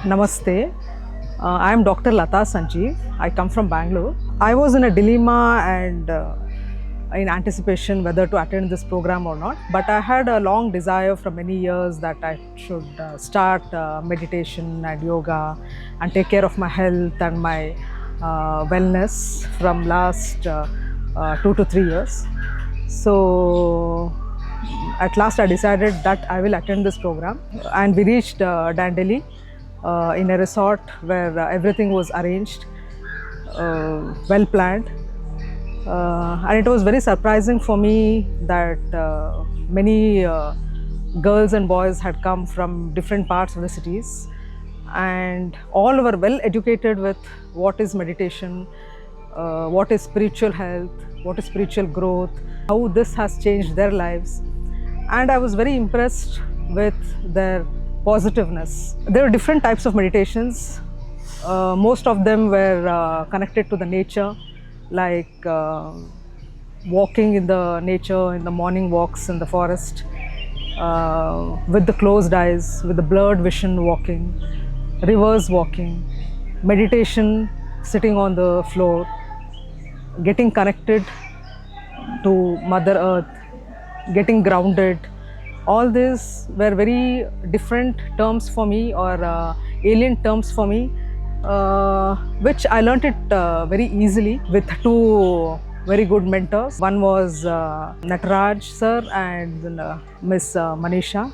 Namaste. I am Dr. Lata Sanjeev. I come from Bangalore. I was in a dilemma and in anticipation whether to attend this program or not. But I had a long desire for many years that I should start meditation and yoga and take care of my health and my wellness from last 2 to 3 years. So at last I decided that I will attend this program, and we reached Dandeli in a resort where everything was arranged, well planned. And it was very surprising for me that many girls and boys had come from different parts of the cities, and all were well educated with what is meditation, what is spiritual health, what is spiritual growth, how this has changed their lives. And I was very impressed with their positiveness. There were different types of meditations. Most of them were connected to the nature, like walking in the nature, in the morning walks in the forest, with the closed eyes, with the blurred vision walking, rivers walking, meditation, sitting on the floor, getting connected to Mother Earth, getting grounded. All these were very different terms for me, or alien terms for me, which I learnt it very easily with two very good mentors. One was Nataraj sir and Miss Manisha.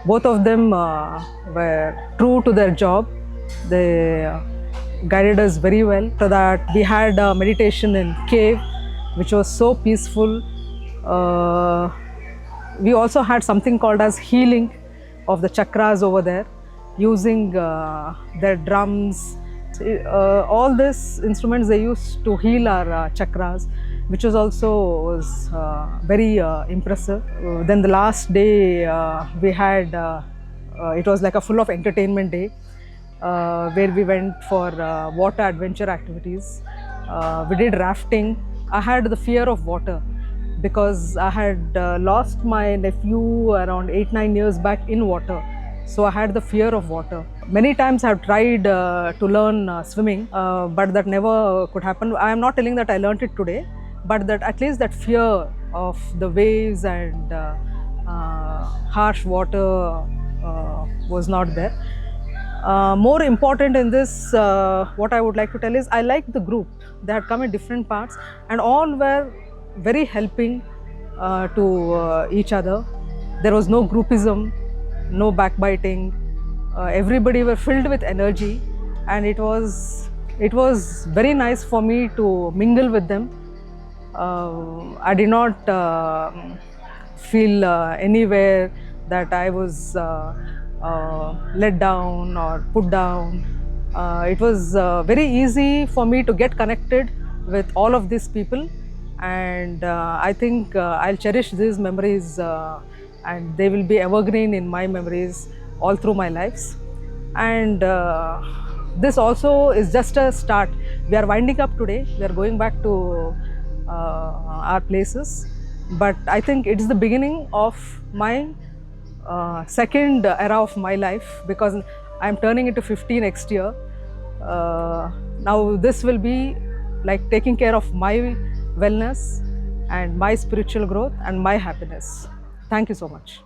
Both of them were true to their job. They guided us very well. After that, we had a meditation in cave, which was so peaceful. We also had something called as healing of the chakras over there, using their drums. All these instruments they used to heal our chakras, which was also very impressive. Then the last day we had, it was like a full of entertainment day, where we went for water adventure activities. We did rafting. I had the fear of water because I had lost my nephew around 8-9 years back in water. So I had the fear of water. Many times I have tried to learn swimming, but that never could happen. I am not telling that I learnt it today, but that at least that fear of the waves and harsh water was not there. More important in this, what I would like to tell is I liked the group. They had come in different parts and all were very helping to each other. There was no groupism, no backbiting. Everybody were filled with energy, and it was very nice for me to mingle with them. I did not feel anywhere that I was let down or put down. It was very easy for me to get connected with all of these people, and I think I'll cherish these memories, and they will be evergreen in my memories all through my lives. And this also is just a start. We are winding up today. We are going back to our places, but I think it's the beginning of my second era of my life, because I'm turning into 50 next year. Now this will be like taking care of my wellness and my spiritual growth and my happiness. Thank you so much.